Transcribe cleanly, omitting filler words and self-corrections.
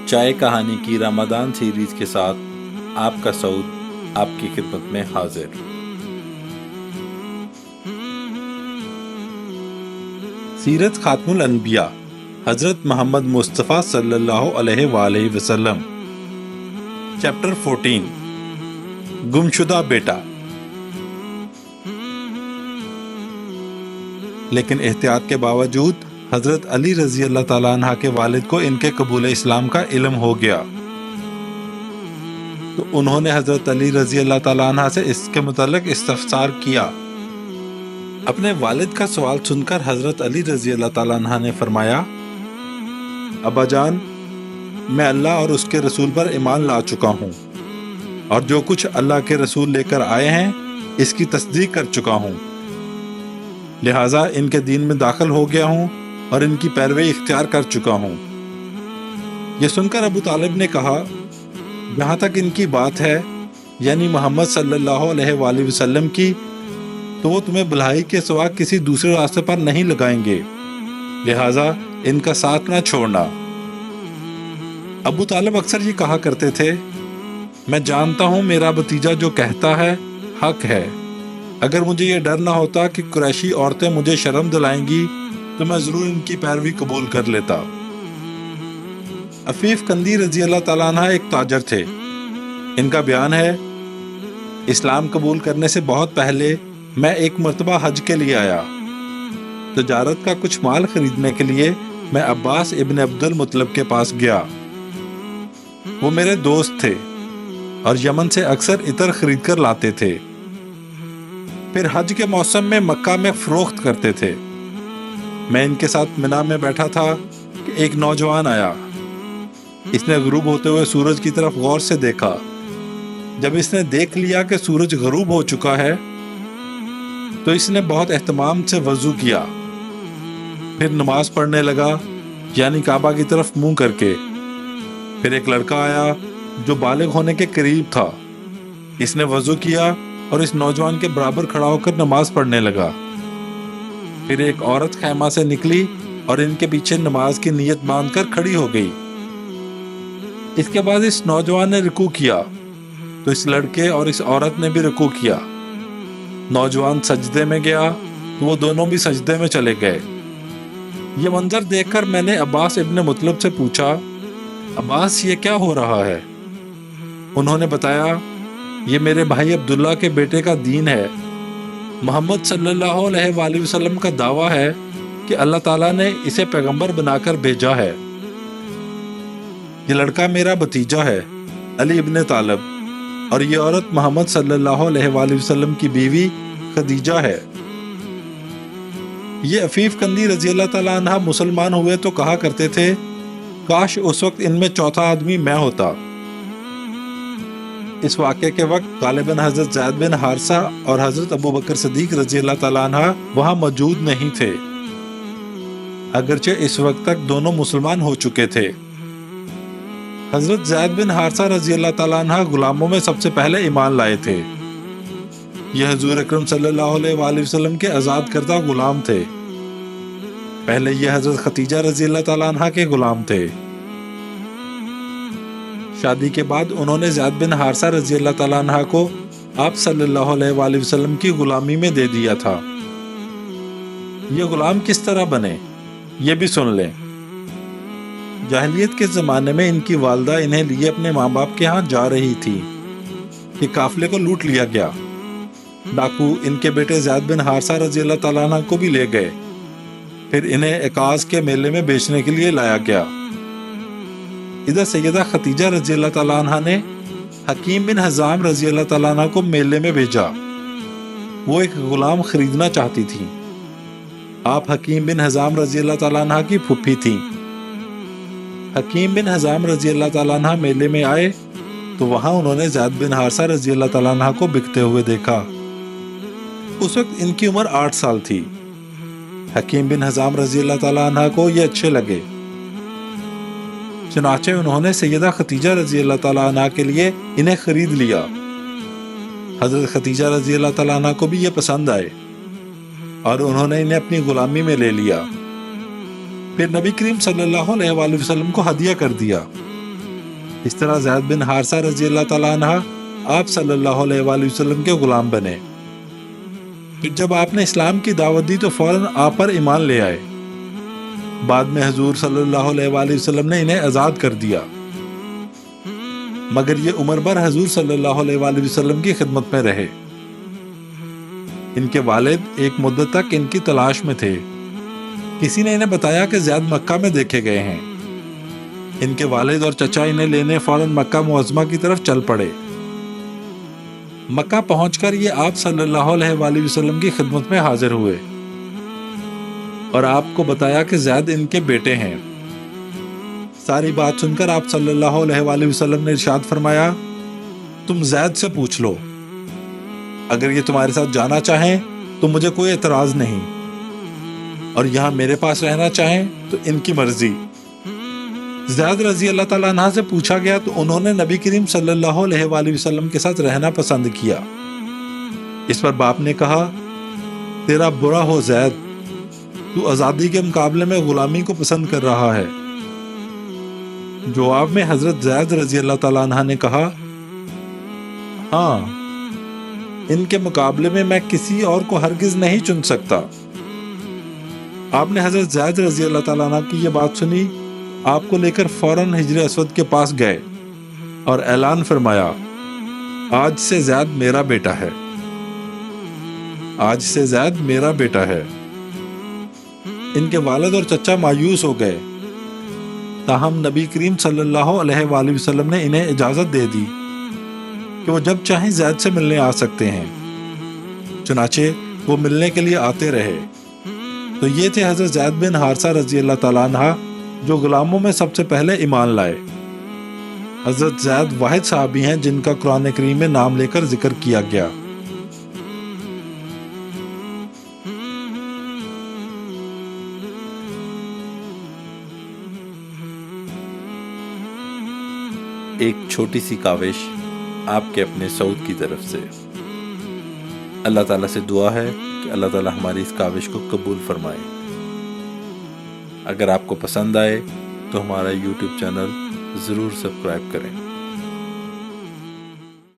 چائے کہانی کی رمضان سیریز کے ساتھ آپ کا سعود آپ کی خدمت میں حاضر۔ سیرت خاتم الانبیاء حضرت محمد مصطفیٰ صلی اللہ علیہ وآلہ وسلم، چیپٹر 14 گمشدہ بیٹا۔ لیکن احتیاط کے باوجود حضرت علی رضی اللہ تعالیٰ عنہ کے والد کو ان کے قبول اسلام کا علم ہو گیا، تو انہوں نے حضرت علی رضی اللہ تعالیٰ عنہ سے اس کے متعلق استفسار کیا۔ اپنے والد کا سوال سن کر حضرت علی رضی اللہ تعالیٰ عنہ نے فرمایا، ابا جان، میں اللہ اور اس کے رسول پر ایمان لا چکا ہوں، اور جو کچھ اللہ کے رسول لے کر آئے ہیں اس کی تصدیق کر چکا ہوں، لہٰذا ان کے دین میں داخل ہو گیا ہوں اور ان کی پیروی اختیار کر چکا ہوں۔ یہ سن کر ابو طالب نے کہا، جہاں تک ان کی بات ہے، یعنی محمد صلی اللہ علیہ وآلہ وسلم کی، تو وہ تمہیں بھلائی کے سوا کسی دوسرے راستے پر نہیں لگائیں گے، لہٰذا ان کا ساتھ نہ چھوڑنا۔ ابو طالب اکثر یہ کہا کرتے تھے، میں جانتا ہوں میرا بھتیجا جو کہتا ہے حق ہے، اگر مجھے یہ ڈر نہ ہوتا کہ قریشی عورتیں مجھے شرم دلائیں گی تو میں ضرور ان کی پیروی قبول کر لیتا۔ عفیف قندی رضی اللہ تعالیٰ عنہ ایک تاجر تھے۔ ان کا بیان ہے، اسلام قبول کرنے سے بہت پہلے میں ایک مرتبہ حج کے لیے آیا۔ تجارت کا کچھ مال خریدنے کے لیے میں عباس ابن عبد المطلب کے پاس گیا۔ وہ میرے دوست تھے اور یمن سے اکثر عطر خرید کر لاتے تھے، پھر حج کے موسم میں مکہ میں فروخت کرتے تھے۔ میں ان کے ساتھ منا میں بیٹھا تھا کہ ایک نوجوان آیا۔ اس نے غروب ہوتے ہوئے سورج کی طرف غور سے دیکھا۔ جب اس نے دیکھ لیا کہ سورج غروب ہو چکا ہے تو اس نے بہت اہتمام سے وضو کیا، پھر نماز پڑھنے لگا، یعنی کعبہ کی طرف منہ کر کے۔ پھر ایک لڑکا آیا جو بالغ ہونے کے قریب تھا۔ اس نے وضو کیا اور اس نوجوان کے برابر کھڑا ہو کر نماز پڑھنے لگا۔ پھر ایک عورت خیمہ سے نکلی اور ان کے پیچھے نماز کی نیت باندھ کر کھڑی ہو گئی۔ اس کے بعد اس نوجوان نے رکوع کیا تو اس لڑکے اور اس عورت نے بھی رکوع کیا۔ نوجوان سجدے میں گیا تو وہ دونوں بھی سجدے میں چلے گئے۔ یہ منظر دیکھ کر میں نے عباس ابن مطلب سے پوچھا، عباس یہ کیا ہو رہا ہے؟ انہوں نے بتایا، یہ میرے بھائی عبداللہ کے بیٹے کا دین ہے۔ محمد صلی اللہ علیہ وآلہ وسلم کا دعویٰ ہے کہ اللہ تعالیٰ نے اسے پیغمبر بنا کر بھیجا ہے۔ یہ لڑکا میرا بھتیجا ہے، علی ابن طالب، اور یہ عورت محمد صلی اللہ علیہ وآلہ وسلم کی بیوی خدیجہ ہے۔ یہ عفیف قندی رضی اللہ تعالیٰ عنہ مسلمان ہوئے تو کہا کرتے تھے، کاش اس وقت ان میں چوتھا آدمی میں ہوتا۔ اس واقعے کے وقت غالباً حضرت زید بن حارثہ اور حضرت ابو بکر صدیق رضی اللہ تعالیٰ عنہ وہاں موجود نہیں تھے، اگرچہ اس وقت تک دونوں مسلمان ہو چکے تھے۔ حضرت زید بن حارثہ رضی اللہ تعالیٰ عنہ غلاموں میں سب سے پہلے ایمان لائے تھے۔ یہ حضور اکرم صلی اللہ علیہ وآلہ وسلم کے آزاد کردہ غلام تھے۔ پہلے یہ حضرت ختیجہ رضی اللہ تعالیٰ عنہ کے غلام تھے۔ شادی کے بعد انہوں نے زید بن حارثہ رضی اللہ تعالیٰ عنہ کو آپ صلی اللہ علیہ وآلہ وسلم کی غلامی میں دے دیا تھا۔ یہ غلام کس طرح بنے، یہ بھی سن لیں۔ جاہلیت کے زمانے میں ان کی والدہ انہیں لیے اپنے ماں باپ کے ہاں جا رہی تھی کہ قافلے کو لوٹ لیا گیا۔ ڈاکو ان کے بیٹے زید بن حارثہ رضی اللہ تعالیٰ عنہ کو بھی لے گئے، پھر انہیں عکاظ کے میلے میں بیچنے کے لیے لایا گیا۔ ادھر سیدہ ختیجہ رضی اللہ تعالیٰ عنہ نے حکیم بن حزام رضی اللہ تعالیٰ عنہ کو میلے میں بھیجا۔ وہ ایک غلام خریدنا چاہتی تھی۔ آپ حکیم بن حزام رضی اللہ تعالیٰ عنہ کی پھوپھی تھیں۔ حکیم بن حزام رضی اللہ تعالیٰ عنہ میلے میں آئے تو وہاں انہوں نے زید بن حارثہ رضی اللہ تعالیٰ عنہ کو بکتے ہوئے دیکھا۔ اس وقت ان کی عمر 8 سال تھی۔ حکیم بن حزام رضی اللہ تعالیٰ عنہ کو یہ اچھے لگے، چنانچہ انہوں نے سیدہ ختیجہ رضی اللہ تعالیٰ عنہ کے لیے انہیں خرید لیا۔ حضرت ختیجہ رضی اللہ تعالیٰ عنہ کو بھی یہ پسند آئے اور انہوں نے انہیں اپنی غلامی میں لے لیا۔ پھر نبی کریم صلی اللہ علیہ وآلہ وسلم کو ہدیہ کر دیا۔ اس طرح زید بن حارثہ رضی اللہ تعالیٰ عنہ آپ صلی اللہ علیہ وآلہ وسلم کے غلام بنے۔ پھر جب آپ نے اسلام کی دعوت دی تو فوراً آپ پر ایمان لے آئے۔ بعد میں حضور صلی اللہ علیہ وآلہ وسلم نے انہیں آزاد کر دیا، مگر یہ عمر بھر حضور صلی اللہ علیہ وآلہ وسلم کی خدمت میں رہے۔ ان کے والد ایک مدت تک ان کی تلاش میں تھے۔ کسی نے انہیں بتایا کہ زید مکہ میں دیکھے گئے ہیں۔ ان کے والد اور چچا انہیں لینے فوراً مکہ معظمہ کی طرف چل پڑے۔ مکہ پہنچ کر یہ آپ صلی اللہ علیہ وآلہ وسلم کی خدمت میں حاضر ہوئے اور آپ کو بتایا کہ زید ان کے بیٹے ہیں۔ ساری بات سن کر آپ صلی اللہ علیہ وآلہ وسلم نے ارشاد فرمایا، تم زید سے پوچھ لو، اگر یہ تمہارے ساتھ جانا چاہیں تو مجھے کوئی اعتراض نہیں، اور یہاں میرے پاس رہنا چاہیں تو ان کی مرضی۔ زید رضی اللہ تعالیٰ عنہ سے پوچھا گیا تو انہوں نے نبی کریم صلی اللہ علیہ وآلہ وسلم کے ساتھ رہنا پسند کیا۔ اس پر باپ نے کہا، تیرا برا ہو زید، تو آزادی کے مقابلے میں غلامی کو پسند کر رہا ہے۔ جواب میں حضرت زید رضی اللہ تعالیٰ عنہ نے کہا، ہاں، ان کے مقابلے میں کسی اور کو ہرگز نہیں چن سکتا۔ آپ نے حضرت زید رضی اللہ تعالیٰ عنہ کی یہ بات سنی، آپ کو لے کر فوراً حجر اسود کے پاس گئے اور اعلان فرمایا، آج سے زید میرا بیٹا ہے، آج سے زید میرا بیٹا ہے۔ ان کے والد اور چچا مایوس ہو گئے، تاہم نبی کریم صلی اللہ علیہ وآلہ وسلم نے انہیں اجازت دے دی کہ وہ جب چاہیں زید سے ملنے آ سکتے ہیں۔ چنانچہ وہ ملنے کے لیے آتے رہے۔ تو یہ تھے حضرت زید بن حارثہ رضی اللہ تعالیٰ عنہ جو غلاموں میں سب سے پہلے ایمان لائے۔ حضرت زید واحد صحابی ہیں جن کا قرآن کریم میں نام لے کر ذکر کیا گیا۔ ایک چھوٹی سی کاوش آپ کے اپنے سعود کی طرف سے۔ اللہ تعالیٰ سے دعا ہے کہ اللہ تعالیٰ ہماری اس کاوش کو قبول فرمائے۔ اگر آپ کو پسند آئے تو ہمارا YouTube چینل ضرور سبسکرائب کریں۔